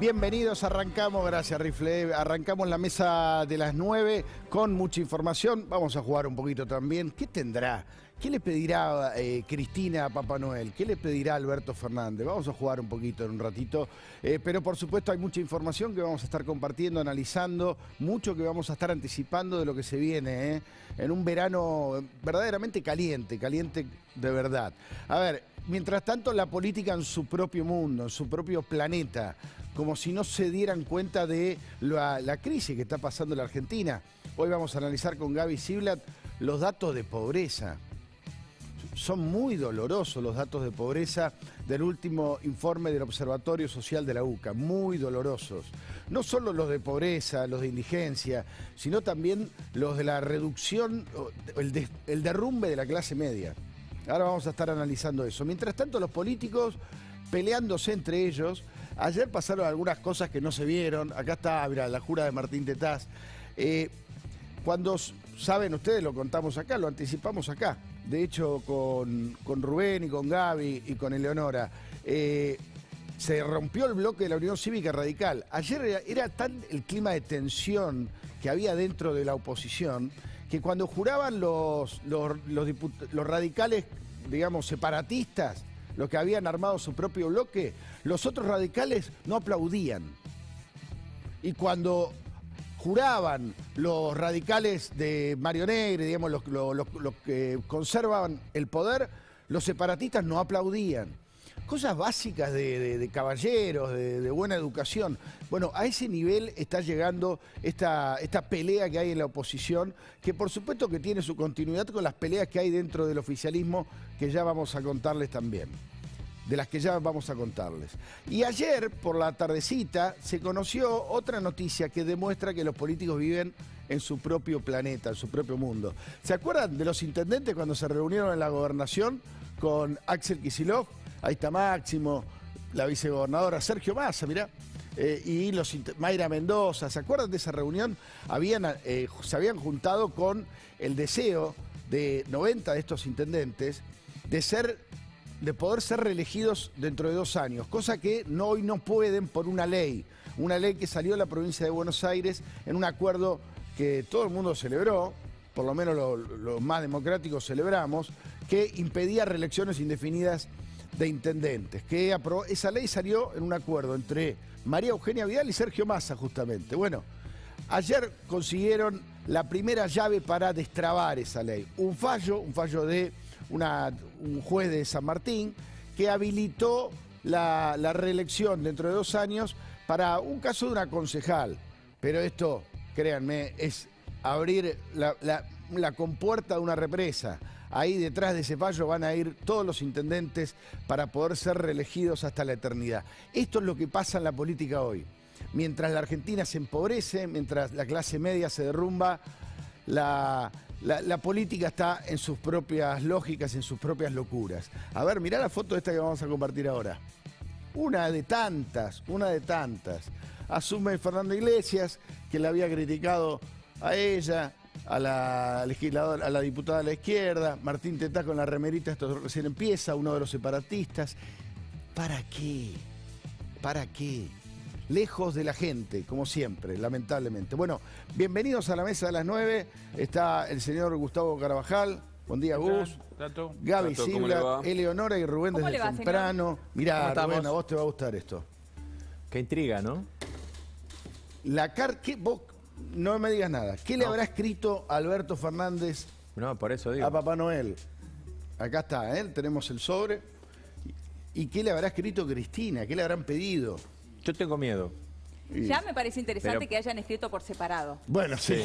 Bienvenidos, arrancamos, gracias Rifle, arrancamos la mesa de las 9 con mucha información. Vamos a jugar un poquito también. ¿Qué tendrá? ¿Qué le pedirá Cristina a Papá Noel? ¿Qué le pedirá Alberto Fernández? Vamos a jugar un poquito en un ratito, pero por supuesto hay mucha información que vamos a estar compartiendo, analizando, mucho que vamos a estar anticipando de lo que se viene, en un verano verdaderamente caliente, caliente de verdad. A ver, mientras tanto la política en su propio mundo, en su propio planeta, como si no se dieran cuenta de la crisis que está pasando en la Argentina. Hoy vamos a analizar con Gaby Ziblatt los datos de pobreza. Son muy dolorosos los datos de pobreza del último informe del Observatorio Social de la UCA, muy dolorosos. No solo los de pobreza, los de indigencia, sino también los de la reducción, el derrumbe de la clase media. Ahora vamos a estar analizando eso. Mientras tanto, los políticos peleándose entre ellos. Ayer pasaron algunas cosas que no se vieron. Acá está, mirá, la jura de Martín Tetaz. Cuando, saben ustedes, lo contamos acá, lo anticipamos acá. De hecho, con Rubén y con Gaby y con Eleonora, se rompió el bloque de la Unión Cívica Radical. Ayer era tan el clima de tensión que había dentro de la oposición que cuando juraban los radicales, digamos, separatistas, los que habían armado su propio bloque, los otros radicales no aplaudían. Y cuando juraban los radicales de Mario Negri, digamos, los que conservaban el poder, los separatistas no aplaudían. Cosas básicas de caballeros, de buena educación. Bueno, a ese nivel está llegando esta pelea que hay en la oposición, que por supuesto que tiene su continuidad con las peleas que hay dentro del oficialismo, que ya vamos a contarles también. De las que ya vamos a contarles. Y ayer, por la tardecita, se conoció otra noticia que demuestra que los políticos viven en su propio planeta, en su propio mundo. ¿Se acuerdan de los intendentes cuando se reunieron en la gobernación con Axel Kicillof? Ahí está Máximo, la vicegobernadora Sergio Massa, mirá, y Mayra Mendoza. ¿Se acuerdan de esa reunión? Se habían juntado con el deseo de 90 de estos intendentes de poder ser reelegidos dentro de 2 años, cosa que hoy no pueden por una ley que salió de la provincia de Buenos Aires en un acuerdo que todo el mundo celebró, por lo menos los más democráticos celebramos, que impedía reelecciones indefinidas de intendentes, esa ley salió en un acuerdo entre María Eugenia Vidal y Sergio Massa, justamente. Bueno, ayer consiguieron la primera llave para destrabar esa ley, un fallo de un juez de San Martín que habilitó la reelección dentro de 2 años para un caso de una concejal. Pero esto, créanme, es abrir la compuerta de una represa. Ahí detrás de ese fallo van a ir todos los intendentes para poder ser reelegidos hasta la eternidad. Esto es lo que pasa en la política hoy. Mientras la Argentina se empobrece, mientras la clase media se derrumba, la política está en sus propias lógicas, en sus propias locuras. A ver, mirá la foto esta que vamos a compartir ahora. Una de tantas. Asume Fernando Iglesias, que le había criticado a ella, a la legisladora, a la diputada de la izquierda, Martín Tetaz con la remerita, esto recién empieza, uno de los separatistas. ¿Para qué? ¿Para qué? Lejos de la gente, como siempre, lamentablemente. Bueno, bienvenidos a la mesa de las 9. Está el señor Gustavo Carabajal. Buen día, Gus. Tato. Gaby Ziblatt, Eleonora y Rubén desde temprano. Señor? Mirá, Rubén, a vos te va a gustar esto. Qué intriga, ¿no? Vos no me digas nada. ¿Qué le habrá escrito Alberto Fernández por eso digo. a Papá Noel? Acá está, tenemos el sobre. ¿Y qué le habrá escrito Cristina? ¿Qué le habrán pedido? Yo tengo miedo. Ya me parece interesante que hayan escrito por separado. Bueno, sí.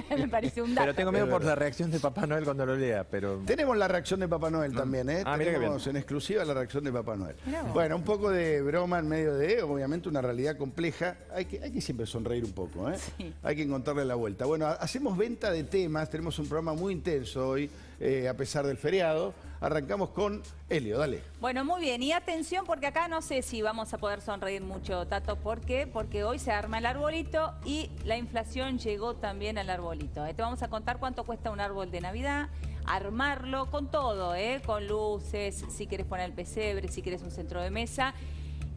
Me parece un dato. Pero tengo miedo por la reacción de Papá Noel cuando lo lea, pero... Tenemos la reacción de Papá Noel también, Tenemos en exclusiva la reacción de Papá Noel. Bueno, un poco de broma en medio de, obviamente, una realidad compleja. Hay que siempre sonreír un poco, Sí. Hay que encontrarle la vuelta. Bueno, hacemos venta de temas, tenemos un programa muy intenso hoy, a pesar del feriado. Arrancamos con Elio, dale. Bueno, muy bien. Y atención, porque acá no sé si vamos a poder sonreír mucho, Tato. ¿Por qué? Porque hoy se arma el arbolito y la inflación llegó también al arbolito. Te vamos a contar cuánto cuesta un árbol de Navidad, armarlo con todo, con luces, si querés poner el pesebre, si querés un centro de mesa.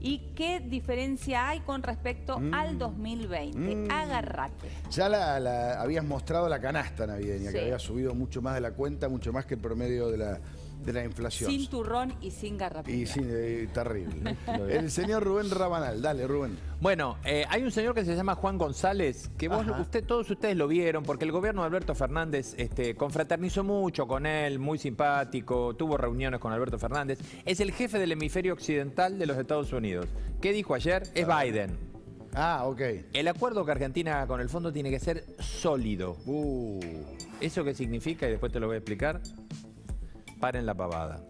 y qué diferencia hay con respecto al 2020. Agarrate. Ya habías mostrado la canasta navideña, Sí. que había subido mucho más de la cuenta, mucho más que el promedio de la inflación. Sin turrón y sin garrapiña. Y sí, terrible. El señor Rubén Rabanal. Dale, Rubén. Bueno, hay un señor que se llama Juan González, que todos ustedes lo vieron, porque el gobierno de Alberto Fernández confraternizó mucho con él, muy simpático, tuvo reuniones con Alberto Fernández. Es el jefe del hemisferio occidental de los Estados Unidos. ¿Qué dijo ayer? Es Biden. Ah, ok. El acuerdo que Argentina haga con el fondo tiene que ser sólido. ¿Eso qué significa? Y después te lo voy a explicar. Paren la pavada.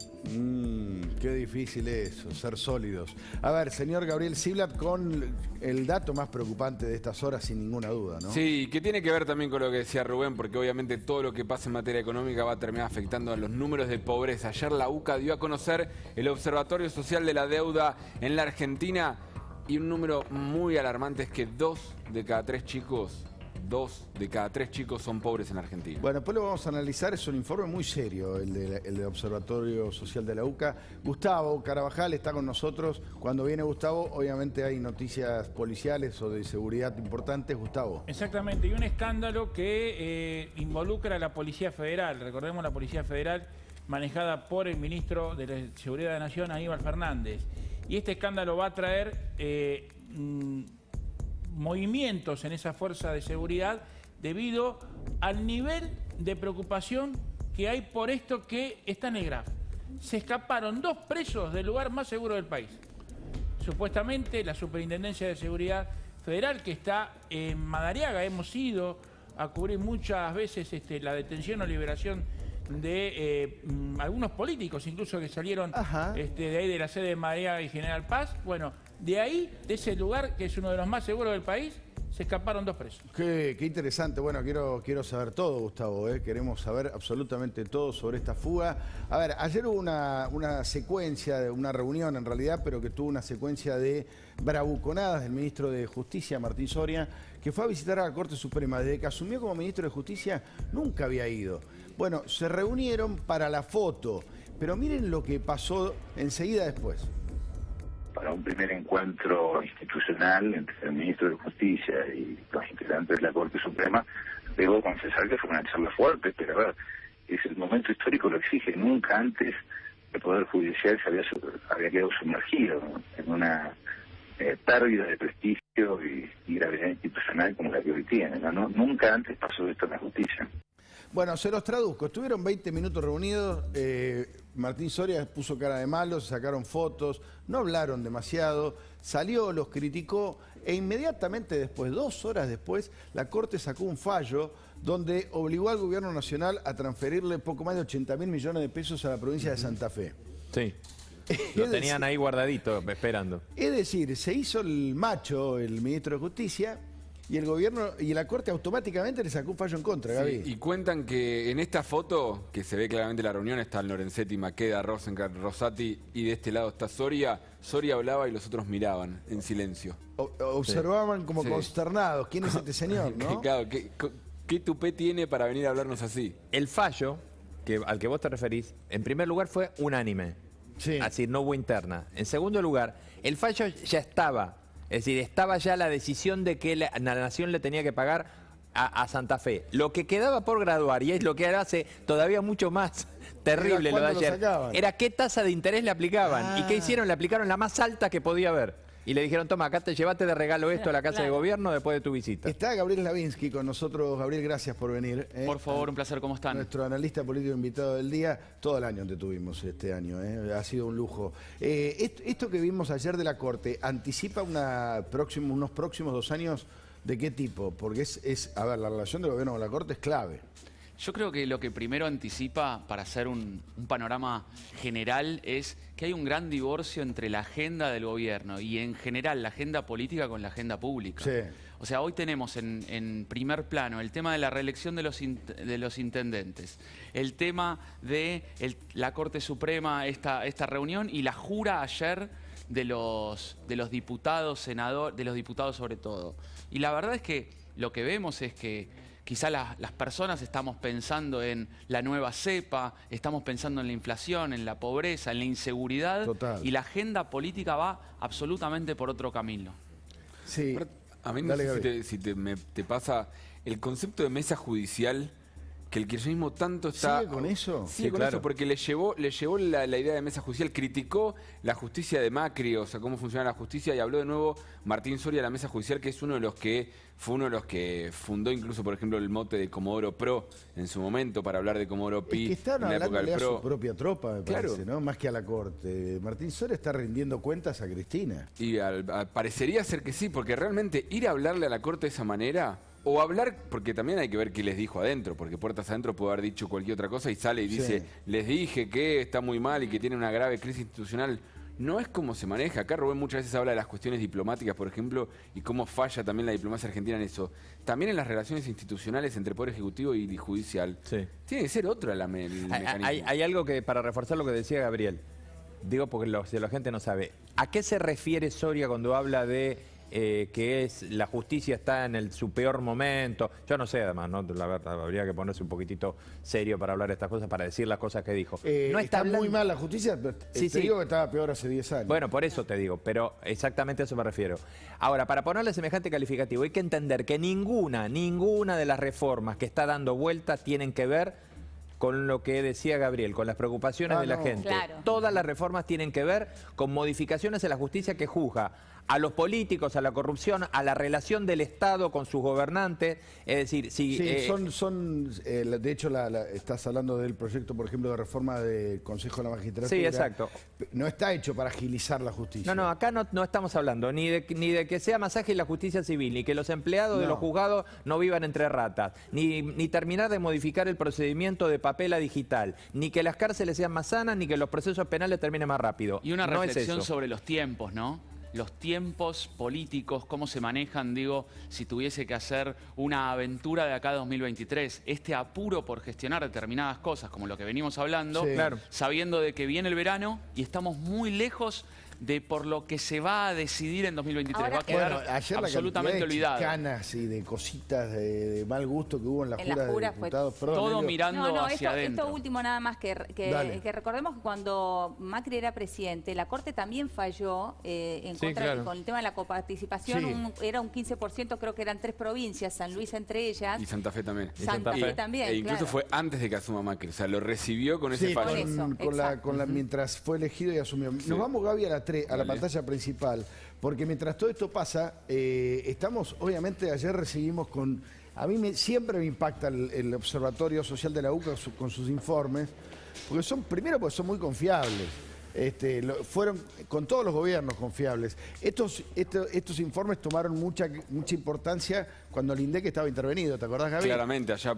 Qué difícil eso, ser sólidos. A ver, señor Gabriel Ziblatt, con el dato más preocupante de estas horas, sin ninguna duda, ¿no? Sí, que tiene que ver también con lo que decía Rubén, porque obviamente todo lo que pasa en materia económica va a terminar afectando a los números de pobreza. Ayer la UCA dio a conocer el Observatorio Social de la Deuda en la Argentina y un número muy alarmante es que 2 de cada 3 chicos son pobres en Argentina. Bueno, después lo vamos a analizar, es un informe muy serio el del Observatorio Social de la UCA. Gustavo Carabajal está con nosotros. Cuando viene Gustavo, obviamente hay noticias policiales o de seguridad importantes. Gustavo. Exactamente, y un escándalo que involucra a la Policía Federal. Recordemos la Policía Federal manejada por el ministro de la Seguridad de la Nación, Aníbal Fernández. Y este escándalo va a traer movimientos en esa fuerza de seguridad debido al nivel de preocupación que hay por esto que está en el graf. Se escaparon 2 presos del lugar más seguro del país. Supuestamente la Superintendencia de Seguridad Federal, que está en Madariaga, hemos ido a cubrir muchas veces la detención o liberación de algunos políticos, incluso que salieron de ahí de la sede de Madariaga y General Paz. Bueno, de ahí, de ese lugar, que es uno de los más seguros del país, se escaparon 2 presos. Qué interesante. Bueno, quiero saber todo, Gustavo. Queremos saber absolutamente todo sobre esta fuga. A ver, ayer hubo una secuencia, de una reunión en realidad, pero que tuvo una secuencia de bravuconadas del ministro de Justicia, Martín Soria, que fue a visitar a la Corte Suprema. Desde que asumió como ministro de Justicia, nunca había ido. Bueno, se reunieron para la foto, pero miren lo que pasó enseguida después. Para un primer encuentro institucional entre el ministro de Justicia y los integrantes de la Corte Suprema, debo confesar que fue una charla fuerte, pero a ver, el momento histórico lo exige. Nunca antes el Poder Judicial había quedado sumergido, ¿no?, en una pérdida de prestigio y gravedad institucional como la que hoy tiene, ¿no? Nunca antes pasó esto en la justicia. Bueno, se los traduzco. Estuvieron 20 minutos reunidos. Martín Soria puso cara de malo, se sacaron fotos, no hablaron demasiado. Salió, los criticó e inmediatamente después, 2 horas después, la Corte sacó un fallo donde obligó al Gobierno Nacional a transferirle poco más de 80.000 millones de pesos a la provincia de Santa Fe. Sí. Lo tenían ahí guardadito, esperando. Es decir, se hizo el macho, el ministro de Justicia, y el gobierno y la Corte automáticamente le sacó un fallo en contra, Gaby. Sí, y cuentan que en esta foto, que se ve claramente la reunión, está Lorenzetti, Maqueda, Rosenkranz, Rosati, y de este lado está Soria. Soria hablaba y los otros miraban en silencio. Observaban como consternados. ¿Quién es este señor, no? Claro, ¿qué tupé tiene para venir a hablarnos así? El fallo al que vos te referís, en primer lugar fue unánime. Sí. Así, no hubo interna. En segundo lugar, el fallo ya estaba. Es decir, estaba ya la decisión de que la Nación le tenía que pagar a Santa Fe. Lo que quedaba por graduar, y es lo que hace todavía mucho más terrible lo de ayer, era qué tasa de interés le aplicaban. ¿Y qué hicieron? Le aplicaron la más alta que podía haber. Y le dijeron, toma, acá llévate de regalo esto a la Casa de Gobierno después de tu visita. Está Gabriel Lavinsky con nosotros. Gabriel, gracias por venir. Por favor, un placer, ¿cómo están? Nuestro analista político invitado del día. Todo el año te tuvimos este año, ha sido un lujo. Esto que vimos ayer de la Corte, ¿anticipa unos próximos 2 años de qué tipo? Porque a ver, la relación del gobierno con la Corte es clave. Yo creo que lo que primero anticipa, para hacer un panorama general, es que hay un gran divorcio entre la agenda del gobierno y en general la agenda política con la agenda pública. Sí. O sea, hoy tenemos en primer plano el tema de la reelección de los intendentes, el tema de la Corte Suprema, esta reunión, y la jura ayer de los diputados, senadores, de los diputados sobre todo. Y la verdad es que lo que vemos es que Quizá las personas estamos pensando en la nueva cepa, estamos pensando en la inflación, en la pobreza, en la inseguridad. Total. Y la agenda política va absolutamente por otro camino. Sí. A mí no Dale, sé Gaby. si te pasa el concepto de mesa judicial, que el kirchnerismo tanto está... ¿Sigue con eso? Sigue Sí, con claro. eso porque le llevó la idea de mesa judicial, criticó la justicia de Macri, o sea, cómo funciona la justicia, y habló de nuevo Martín Soria de la mesa judicial, que es fue uno de los que fundó incluso, por ejemplo, el mote de Comodoro Pro en su momento, para hablar de Comodoro Pi Es que estaban en la época hablándole del a Pro. su propia tropa, me Claro. parece, ¿no? Más que a la corte. Martín Soria está rindiendo cuentas a Cristina. Y parecería ser que sí, porque realmente ir a hablarle a la corte de esa manera, o hablar, porque también hay que ver qué les dijo adentro, porque puertas adentro puede haber dicho cualquier otra cosa y sale y dice, Sí. les dije que está muy mal y que tiene una grave crisis institucional. No es como se maneja. Acá Rubén muchas veces habla de las cuestiones diplomáticas, por ejemplo, y cómo falla también la diplomacia argentina en eso. También en las relaciones institucionales entre Poder Ejecutivo y Judicial. Sí. Tiene que ser otra el mecanismo. Hay algo que, para reforzar lo que decía Gabriel, digo porque si la gente no sabe, ¿a qué se refiere Soria cuando habla de que la justicia está en su peor momento? Yo no sé, además, ¿no? La verdad, habría que ponerse un poquitito serio para hablar de estas cosas, para decir las cosas que dijo. No está hablando- muy mal la justicia, pero Sí, te sí. digo que estaba peor hace 10 años. Bueno, por eso te digo, pero exactamente a eso me refiero. Ahora, para ponerle semejante calificativo, hay que entender que ninguna de las reformas que está dando vuelta tienen que ver con lo que decía Gabriel, con las preocupaciones de la no. gente. Claro. Todas las reformas tienen que ver con modificaciones en la justicia que juzga a los políticos, a la corrupción, a la relación del Estado con sus gobernantes. Es decir, si... Sí, de hecho, estás hablando del proyecto, por ejemplo, de reforma del Consejo de la Magistratura. Sí, exacto. No está hecho para agilizar la justicia. No, acá no estamos hablando ni de que sea más ágil la justicia civil, ni que los empleados de No. los juzgados no vivan entre ratas, ni terminar de modificar el procedimiento de papel a digital, ni que las cárceles sean más sanas, ni que los procesos penales terminen más rápido. Y una No es reflexión eso. sobre los tiempos, ¿no? Los tiempos políticos, cómo se manejan, digo, si tuviese que hacer una aventura de acá a 2023, este apuro por gestionar determinadas cosas, como lo que venimos hablando, Sí. Claro. sabiendo de que viene el verano y estamos muy lejos de por lo que se va a decidir en 2023. Ahora, va a quedar Bueno, ayer la absolutamente cantidad de olvidado. chicanas y de cositas de mal gusto que hubo en la En la jura de jura fue diputados. Perdón, todo Elio. mirando hacia adentro. Esto último nada más Dale. que recordemos que cuando Macri era presidente, la Corte también falló en Sí, contra claro. con el tema de la coparticipación, Sí. era un 15%, creo que eran 3 provincias, San Luis entre ellas, Y Santa Fe también. Santa Fe también, E incluso claro. fue antes de que asuma Macri, o sea, lo recibió con ese Sí, fallo. Por eso, exacto. mientras fue elegido y asumió. Sí. Nos vamos, Gaby, a la Dale. pantalla principal, porque mientras todo esto pasa, estamos, obviamente, ayer recibimos a mí siempre me impacta el Observatorio Social de la UCA con sus informes, porque primero porque son muy confiables. Fueron con todos los gobiernos confiables. Estos informes tomaron mucha importancia cuando el INDEC estaba intervenido, ¿te acordás, Gaby? Claramente, allá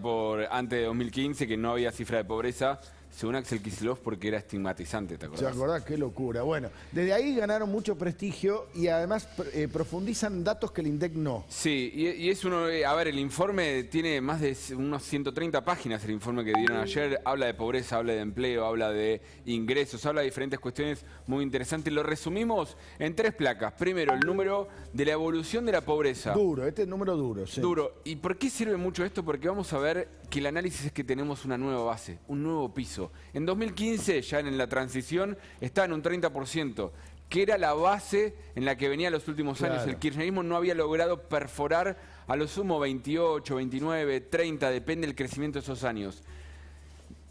antes de 2015, que no había cifra de pobreza, según Axel Kicillof, porque era estigmatizante, ¿te ¿Se acordás? acordás? Qué locura. Bueno, desde ahí ganaron mucho prestigio y además profundizan datos que el INDEC no. Sí, y es uno, a ver, el informe tiene más de unos 130 páginas, el informe que dieron ayer, habla de pobreza, habla de empleo, habla de ingresos, habla de diferentes cuestiones muy interesantes. Lo resumimos en 3 placas. Primero, el número de la evolución de la pobreza. Duro, este es número duro. Sí. Duro. ¿Y por qué sirve mucho esto? Porque vamos a ver que el análisis es que tenemos una nueva base, un nuevo piso. En 2015, ya en la transición, estaba en un 30%, que era la base en la que venía los últimos años. Claro. El kirchnerismo no había logrado perforar a lo sumo 28, 29, 30, depende del crecimiento de esos años.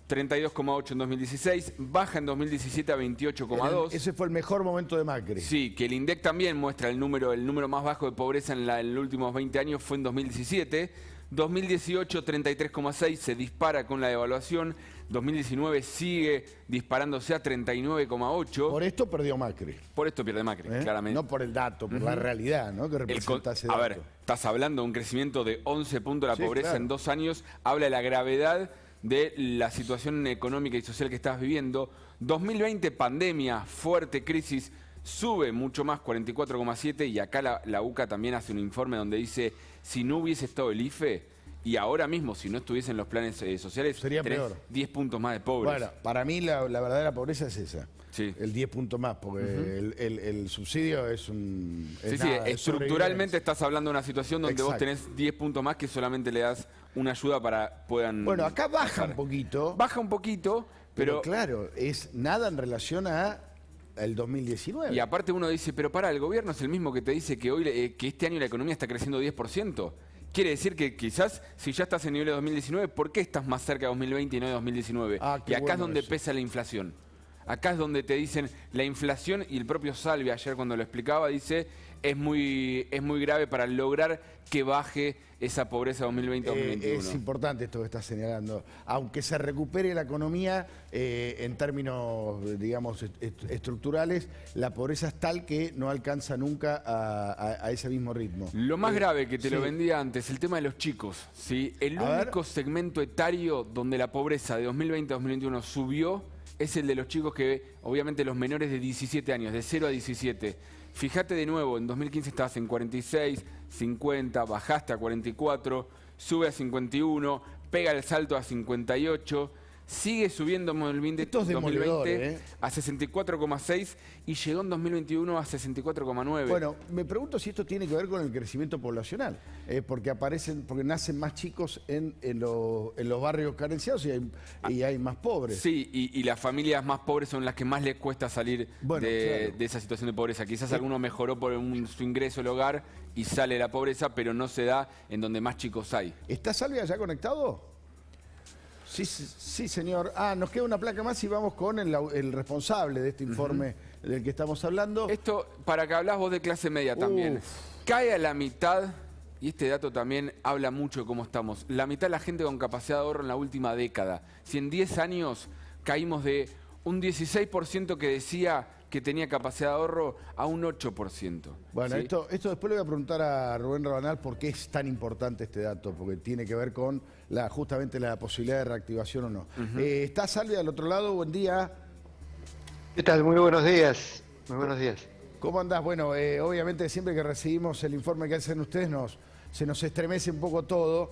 32,8 en 2016, baja en 2017 a 28,2. Ese fue el mejor momento de Macri. Sí, que el INDEC también muestra el número más bajo de pobreza en los últimos 20 años fue en 2017. 2018, 33,6, se dispara con la devaluación. 2019 sigue disparándose a 39,8. Por esto perdió Macri. Por esto pierde Macri, ¿eh? claramente. No por el dato, por la realidad, ¿no? Que representa ese dato. A ver, estás hablando de un crecimiento de 11 puntos de la Sí, pobreza claro. en 2 años. Habla de la gravedad de la situación económica y social que estás viviendo. 2020, pandemia, fuerte crisis, sube mucho más, 44,7, y acá la UCA también hace un informe donde dice, si no hubiese estado el IFE, Y ahora mismo, si no estuviesen los planes sociales, Sería tenés peor. 10 puntos más de pobres. Bueno, para mí la verdadera pobreza es esa. Sí. El 10 puntos más, porque el subsidio es un... es Sí, sí, nada, es estructuralmente sobrevivencia. estás hablando de una situación donde vos Exacto. tenés 10 puntos más que solamente le das una ayuda para puedan... Bueno, acá baja pasar. un poquito, Baja un poquito, pero pero... claro, es nada en relación a el 2019. Y aparte uno dice, pero para, el gobierno es el mismo que te dice que hoy que este año la economía está creciendo 10%. Quiere decir que quizás, si ya estás en nivel de 2019, ¿por qué estás más cerca de 2020 y no de 2019? Ah, qué Y acá bueno es donde eso. pesa la inflación. Acá es donde te dicen la inflación, y el propio Salvi ayer cuando lo explicaba dice, es muy grave para lograr que baje esa pobreza 2020-2021. Es importante esto que estás señalando. Aunque se recupere la economía en términos, digamos, estructurales, la pobreza es tal que no alcanza nunca a ese mismo ritmo. Lo más grave que te lo sí. vendía antes, el tema de los chicos. ¿Sí? El A único ver. segmento etario donde la pobreza de 2020 a 2021 subió es el de los chicos que, obviamente, los menores de 17 años, de 0 a 17. Fíjate de nuevo, en 2015 estabas en 46, 50, bajaste a 44, sube a 51, pega el salto a 58, sigue subiendo en 2020, Esto es demoledor, 2020 a 64,6 y llegó en 2021 a 64,9. Bueno, me pregunto si esto tiene que ver con el crecimiento poblacional, porque nacen más chicos en los barrios carenciados y hay más pobres. Sí, y las familias más pobres son las que más les cuesta salir Bueno, claro. de esa situación de pobreza. Quizás alguno mejoró por su ingreso al hogar y sale la pobreza, pero no se da en donde más chicos hay. ¿Está Salvia ya conectado? Sí, sí, señor. Nos queda una placa más y vamos con el responsable de este informe del que estamos hablando. Esto, para que hablas vos de clase media también, cae a la mitad, y este dato también habla mucho de cómo estamos, la mitad de la gente con capacidad de ahorro en la última década. Si en 10 años caímos de un 16% que decía que tenía capacidad de ahorro a un 8%. Bueno, ¿sí? esto después le voy a preguntar a Rubén Rabanal por qué es tan importante este dato, porque tiene que ver con justamente la posibilidad de reactivación o no. ¿Está Salvia del otro lado? Buen día. ¿Qué tal? Muy buenos días. Muy buenos días. ¿Cómo andás? Bueno, obviamente siempre que recibimos el informe que hacen ustedes se nos estremece un poco todo.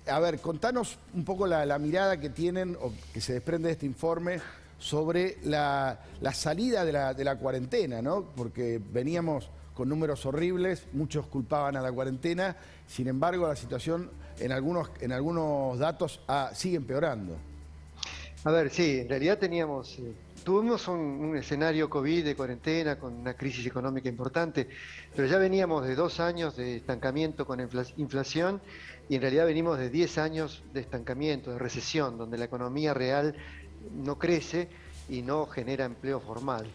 A ver, contanos un poco la mirada que tienen o que se desprende de este informe sobre la salida de la cuarentena, ¿no? Porque veníamos con números horribles, muchos culpaban a la cuarentena, sin embargo la situación en algunos datos sigue empeorando. A ver, sí, en realidad tuvimos un escenario COVID de cuarentena con una crisis económica importante, pero ya veníamos de 2 años de estancamiento con inflación y en realidad venimos de 10 años de estancamiento, de recesión, donde la economía real no crece y no genera empleo formal.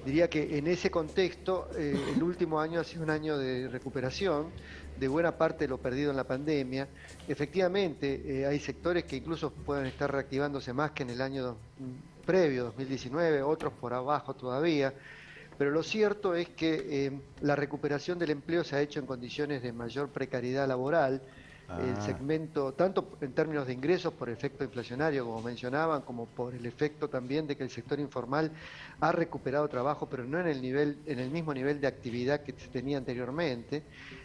Diría que en ese contexto el último año ha sido un año de recuperación de buena parte de lo perdido en la pandemia. Efectivamente, hay sectores que incluso pueden estar reactivándose más que en el año previo, 2019, otros por abajo todavía, pero lo cierto es que la recuperación del empleo se ha hecho en condiciones de mayor precariedad laboral. El segmento, tanto en términos de ingresos por efecto inflacionario, como mencionaban, como por el efecto también de que el sector informal ha recuperado trabajo, pero no en el mismo nivel de actividad que se tenía anteriormente,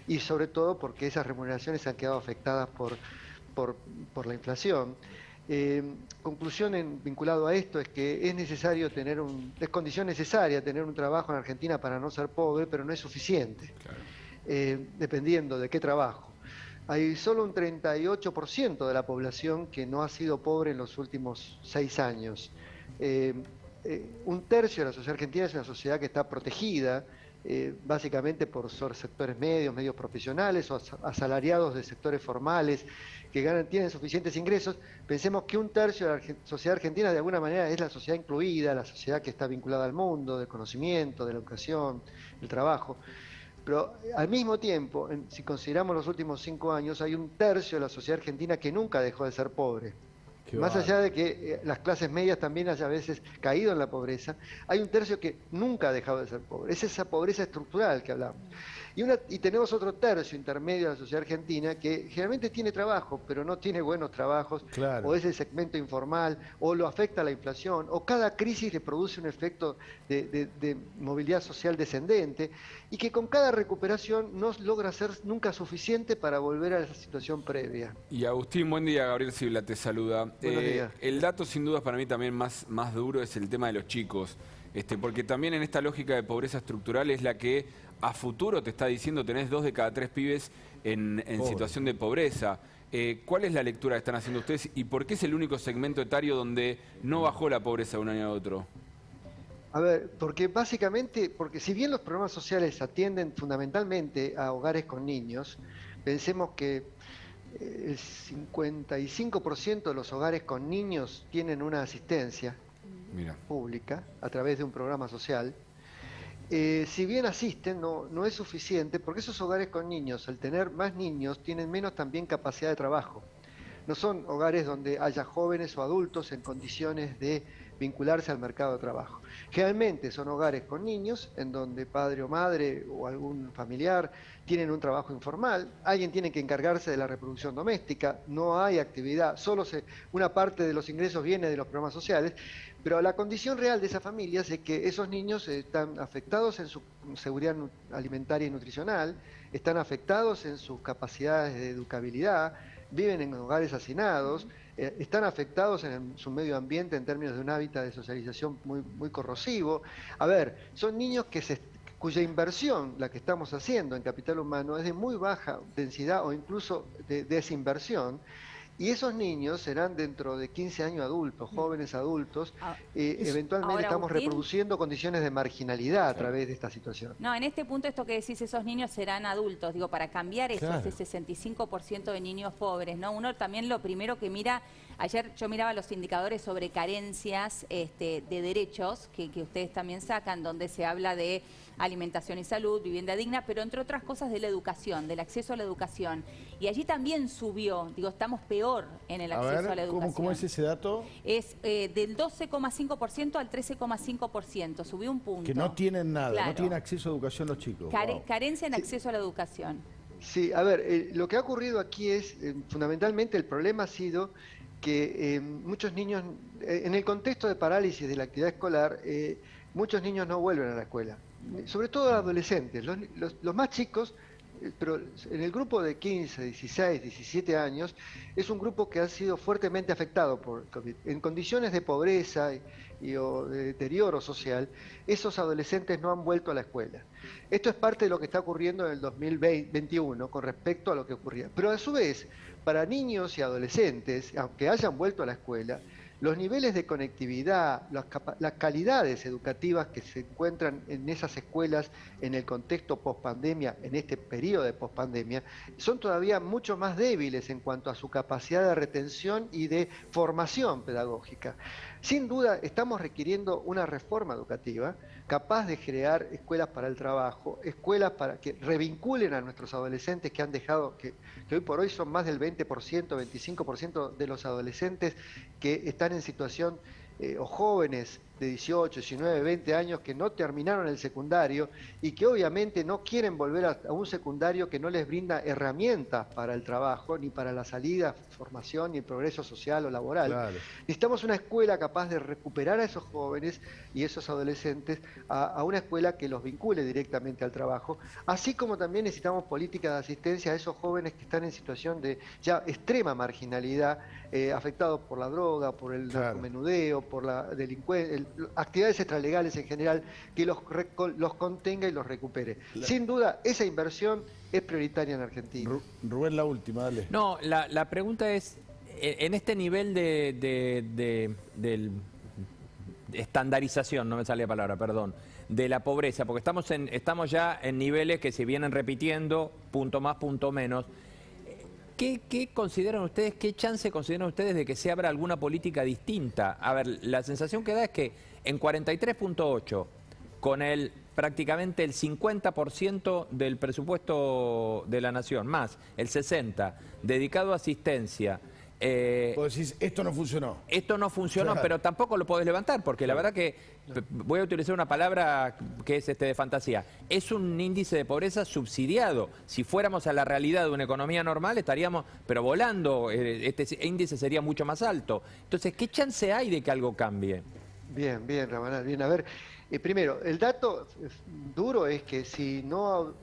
y sobre todo porque esas remuneraciones han quedado afectadas por la inflación. Conclusión vinculado a esto es que es necesario es condición necesaria tener un trabajo en Argentina para no ser pobre, pero no es suficiente, dependiendo de qué trabajo. Hay solo un 38% de la población que no ha sido pobre en los últimos 6 años. Un tercio de la sociedad argentina es una sociedad que está protegida, básicamente por sectores medios profesionales o asalariados de sectores formales que tienen suficientes ingresos. Pensemos que un tercio de la sociedad argentina de alguna manera es la sociedad incluida, la sociedad que está vinculada al mundo, del conocimiento, de la educación, del trabajo. Pero al mismo tiempo, si consideramos los últimos 5 años, hay un tercio de la sociedad argentina que nunca dejó de ser pobre. Más allá de que las clases medias también haya a veces caído en la pobreza, hay un tercio que nunca ha dejado de ser pobre. Es esa pobreza estructural que hablamos. Y tenemos otro tercio intermedio de la sociedad argentina que generalmente tiene trabajo, pero no tiene buenos trabajos, Claro. o es el segmento informal, o lo afecta la inflación, o cada crisis le produce un efecto de movilidad social descendente, y que con cada recuperación no logra ser nunca suficiente para volver a esa situación previa. Y Agustín, buen día, Gabriel Sibla te saluda. Buenos días. El dato sin dudas para mí también más duro es el tema de los chicos, porque también en esta lógica de pobreza estructural es la que a futuro te está diciendo tenés 2 de cada 3 pibes en situación de pobreza. ¿Cuál es la lectura que están haciendo ustedes y por qué es el único segmento etario donde no bajó la pobreza de un año a otro? A ver, porque si bien los programas sociales atienden fundamentalmente a hogares con niños, pensemos que el 55% de los hogares con niños tienen una asistencia pública a través de un programa social. Si bien asisten, no es suficiente, porque esos hogares con niños, al tener más niños, tienen menos también capacidad de trabajo. No son hogares donde haya jóvenes o adultos en condiciones de vincularse al mercado de trabajo. Generalmente son hogares con niños en donde padre o madre o algún familiar tienen un trabajo informal, alguien tiene que encargarse de la reproducción doméstica, no hay actividad, una parte de los ingresos viene de los programas sociales, pero la condición real de esas familias es que esos niños están afectados en su seguridad alimentaria y nutricional, están afectados en sus capacidades de educabilidad, viven en hogares hacinados, están afectados en su medio ambiente en términos de un hábitat de socialización muy corrosivo. A ver, son niños cuya inversión, la que estamos haciendo en capital humano, es de muy baja densidad o incluso de desinversión. Y esos niños serán dentro de 15 años adultos, jóvenes adultos. Eventualmente Ahora, estamos Agustín, reproduciendo condiciones de marginalidad a través de esta situación. No, en este punto esto que decís, esos niños serán adultos. Digo, para cambiar eso, Claro. ese 65% de niños pobres, ¿no? Uno también lo primero que mira, ayer yo miraba los indicadores sobre carencias de derechos que ustedes también sacan, donde se habla de alimentación y salud, vivienda digna, pero entre otras cosas de la educación, del acceso a la educación. Y allí también subió, digo, estamos peor en el acceso a la educación. ¿cómo es ese dato? Es del 12,5% al 13,5%, subió un punto. Que no tienen nada, Claro. no tienen acceso a educación los chicos. Wow. Carencia en acceso a la educación. Sí, a ver, lo que ha ocurrido aquí es, fundamentalmente el problema ha sido que muchos niños, en el contexto de parálisis de la actividad escolar, muchos niños no vuelven a la escuela, sobre todo adolescentes, los más chicos, pero en el grupo de 15, 16, 17 años, es un grupo que ha sido fuertemente afectado por COVID. En condiciones de pobreza o de deterioro social, esos adolescentes no han vuelto a la escuela. Esto es parte de lo que está ocurriendo en el 2021 con respecto a lo que ocurría. Pero a su vez, para niños y adolescentes, aunque hayan vuelto a la escuela, los niveles de conectividad, las calidades educativas que se encuentran en esas escuelas en el contexto pospandemia, en este periodo de pospandemia, son todavía mucho más débiles en cuanto a su capacidad de retención y de formación pedagógica. Sin duda, estamos requiriendo una reforma educativa capaz de crear escuelas para el trabajo, escuelas para que revinculen a nuestros adolescentes que han dejado, que hoy por hoy son más del 20%, 25% de los adolescentes que están en situación, o jóvenes de 18, 19, 20 años que no terminaron el secundario y que obviamente no quieren volver a un secundario que no les brinda herramientas para el trabajo, ni para la salida, formación, ni el progreso social o laboral. Claro. Necesitamos una escuela capaz de recuperar a esos jóvenes y esos adolescentes a una escuela que los vincule directamente al trabajo, así como también necesitamos políticas de asistencia a esos jóvenes que están en situación de ya extrema marginalidad, afectados por la droga, por el narcomenudeo, por la delincuencia, actividades extralegales en general, que los contenga y los recupere. Sin duda, esa inversión es prioritaria en Argentina. Rubén, la última, dale. No, la pregunta es, en este nivel de estandarización, no me sale la palabra, perdón, de la pobreza, porque estamos ya en niveles que se vienen repitiendo, punto más, punto menos. ¿Qué consideran ustedes, qué chance consideran ustedes de que se abra alguna política distinta? A ver, la sensación que da es que en 43.8, con prácticamente el 50% del presupuesto de la nación, más el 60% dedicado a asistencia, Vos decís, esto no funcionó. Esto no funcionó, Claro. pero tampoco lo podés levantar, porque la verdad que, voy a utilizar una palabra que es de fantasía, es un índice de pobreza subsidiado. Si fuéramos a la realidad de una economía normal, estaríamos, pero volando, este índice sería mucho más alto. Entonces, ¿qué chance hay de que algo cambie? Bien, bien, Rabanal, bien. A ver, primero, el dato duro es que si no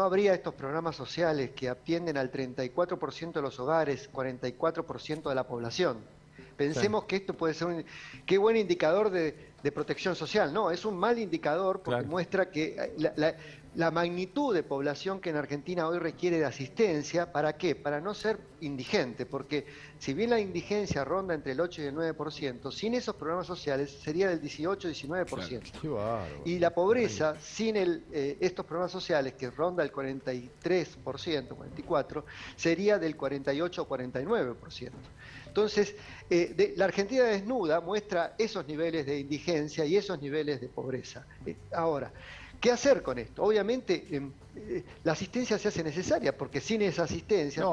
habría estos programas sociales que atienden al 34% de los hogares, 44% de la población. Pensemos que esto puede ser qué buen indicador de protección social. No, es un mal indicador porque muestra que la magnitud de población que en Argentina hoy requiere de asistencia, ¿para qué? Para no ser indigente, porque si bien la indigencia ronda entre el 8 y el 9%, sin esos programas sociales sería del 18-19%. Qué bárbaro. Y la pobreza, sin estos programas sociales, que ronda el 43%, 44%, sería del 48 o 49%. Entonces, la Argentina desnuda muestra esos niveles de indigencia y esos niveles de pobreza. Ahora, ¿qué hacer con esto? Obviamente, la asistencia se hace necesaria, porque sin esa asistencia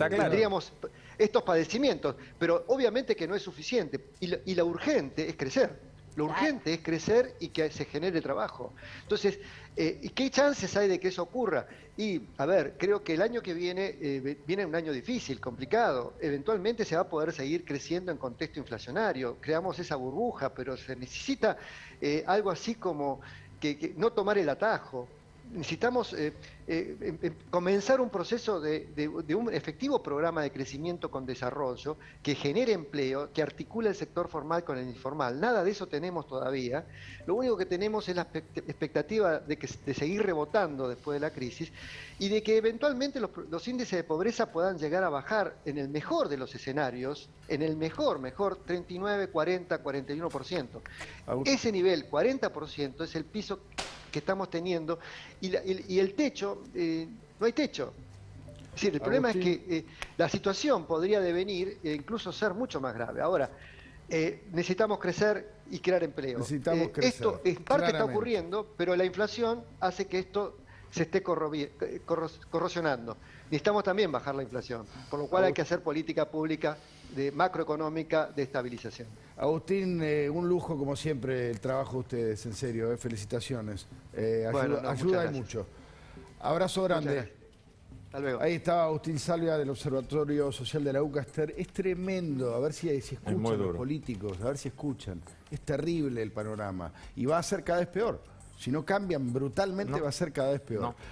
tendríamos estos padecimientos, pero obviamente que no es suficiente. Y lo urgente es crecer. Lo urgente es crecer y que se genere trabajo. Entonces, ¿qué chances hay de que eso ocurra? Y, a ver, creo que el año que viene un año difícil, complicado. Eventualmente se va a poder seguir creciendo en contexto inflacionario. Creamos esa burbuja, pero se necesita algo así como que no tomar el atajo. Necesitamos comenzar un proceso de un efectivo programa de crecimiento con desarrollo que genere empleo, que articule el sector formal con el informal. Nada de eso tenemos todavía. Lo único que tenemos es la expectativa de seguir rebotando después de la crisis y de que eventualmente los índices de pobreza puedan llegar a bajar en el mejor de los escenarios, en el mejor, 39, 40, 41%. Ese nivel, 40%, es el piso que estamos teniendo y el techo, no hay techo. Es decir, el problema es que la situación podría devenir e incluso ser mucho más grave. Ahora, necesitamos crecer y crear empleo. Necesitamos crecer, esto en parte está claramente. ocurriendo, pero la inflación hace que esto se esté corrosionando. Necesitamos también bajar la inflación, por lo cual hay que hacer política pública macroeconómica de estabilización. Agustín, un lujo como siempre el trabajo de ustedes, en serio, felicitaciones. Ayuda y mucho. Abrazo grande. Hasta luego. Ahí estaba Agustín Salvia del Observatorio Social de la UCA. Es tremendo, a ver si escuchan los políticos, a ver si escuchan. Es terrible el panorama y va a ser cada vez peor. Si no cambian brutalmente va a ser cada vez peor.